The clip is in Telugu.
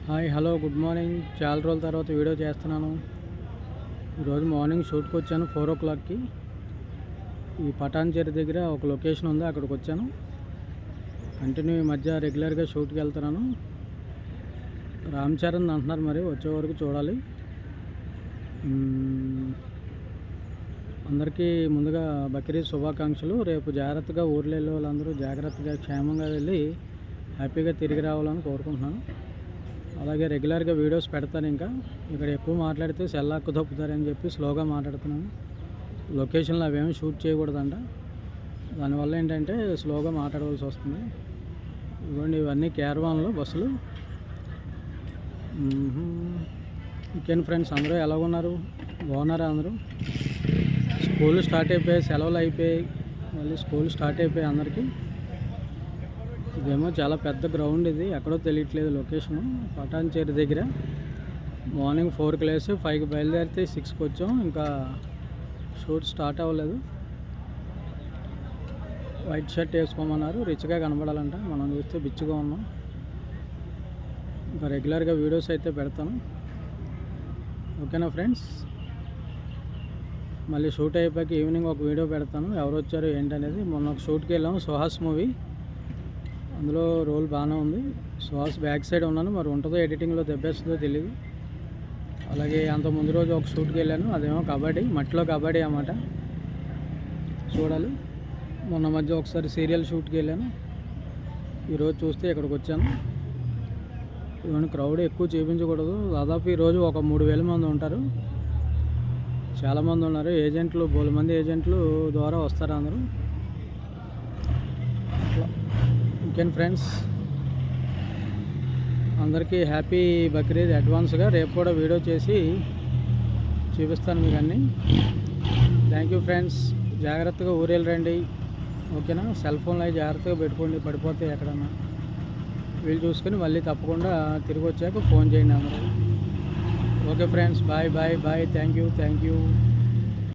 Hi hello good morning. చాలా రోజుల తర్వాత వీడియో చేస్తున్నాను. ఈరోజు మార్నింగ్ షూట్కి వచ్చాను 4 o'clockకి. ఈ పటాన్చేరి దగ్గర ఒక లొకేషన్ ఉంది, అక్కడికి వచ్చాను. కంటిన్యూ ఈ మధ్య రెగ్యులర్గా షూట్కి వెళ్తున్నాను. రామ్ చరణ్ అంటున్నారు, మరి వచ్చే వరకు చూడాలి. అందరికీ ముందుగా బక్రీద్ శుభాకాంక్షలు. రేపు జాగ్రత్తగా ఊర్లో వెళ్ళే వాళ్ళందరూ జాగ్రత్తగా క్షేమంగా వెళ్ళి హ్యాపీగా తిరిగి రావాలని కోరుకుంటున్నాను. అలాగే రెగ్యులర్గా వీడియోస్ పెడతాను. ఇంకా ఇక్కడ ఎక్కువ మాట్లాడితే సెల్లాక్కు తప్పుతారని చెప్పి స్లోగా మాట్లాడుతున్నాను. లొకేషన్లో అవేమీ షూట్ చేయకూడదంట, దానివల్ల ఏంటంటే స్లోగా మాట్లాడవలసి వస్తుంది. ఇవ్వండి, ఇవన్నీ క్యారవాన్లు, బస్సులు. ఇంకేం ఫ్రెండ్స్, అందరూ ఎలా ఉన్నారు? బాగున్నారా అందరూ? స్కూల్ స్టార్ట్ అయిపోయాయి, సెలవులు అయిపోయాయి, మళ్ళీ స్కూల్ స్టార్ట్ అయిపోయాయి అందరికీ. ఇదేమో చాలా పెద్ద గ్రౌండ్, ఇది ఎక్కడో తెలియట్లేదు లొకేషను. పటాన్చేరి దగ్గర మార్నింగ్ 4కి లేసి 5కి బయలుదేరితే 6కి వచ్చాం. ఇంకా షూట్ స్టార్ట్ అవ్వలేదు. వైట్ షర్ట్ వేసుకోమన్నారు, రిచ్గా కనబడాలంట. మనం చూస్తే బిచ్చుగా ఉన్నాం. ఇంకా రెగ్యులర్గా వీడియోస్ అయితే పెడతాను. ఓకేనా ఫ్రెండ్స్? మళ్ళీ షూట్ అయిపోయాక ఈవినింగ్ ఒక వీడియో పెడతాను, ఎవరు వచ్చారు ఏంటనేది. మొన్న ఒక షూట్కి వెళ్ళాము, సుహాస్ మూవీ. అందులో రోల్ బాగానే ఉంది. సుహాస్ బ్యాక్ సైడ్ ఉన్నాను, మరి ఉంటుందో ఎడిటింగ్లో దెబ్బేస్తుందో తెలియదు. అలాగే అంత ముందు రోజు ఒక షూట్కి వెళ్ళాను, అదేమో కబడ్డీ, మట్టిలో కబడ్డీ అన్నమాట. చూడాలి. మొన్న మధ్య ఒకసారి సీరియల్ షూట్కి వెళ్ళాను. ఈరోజు చూస్తే ఇక్కడికి వచ్చాను. ఇవన్నీ క్రౌడ్ ఎక్కువ చూపించకూడదు. దాదాపు ఈరోజు ఒక 3,000 మంది ఉంటారు. చాలామంది ఉన్నారు. ఏజెంట్లు, బోలు మంది ఏజెంట్లు ద్వారా వస్తారు అందరూ. ఇంకేం ఫ్రెండ్స్, అందరికీ హ్యాపీ బక్రీద్ అడ్వాన్స్గా. రేపు కూడా వీడియో చేసి చూపిస్తాను మీకు అన్నీ. Thank you friends. జాగ్రత్తగా ఊరేళ్ళు రండి, ఓకేనా? సెల్ ఫోన్లు అవి జాగ్రత్తగా పెట్టుకోండి, పడిపోతే ఎక్కడన్నా. వీళ్ళు చూసుకొని మళ్ళీ తప్పకుండా తిరిగి వచ్చాక ఫోన్ చేయండి అందరూ. Okay friends, bye bye bye. Thank you.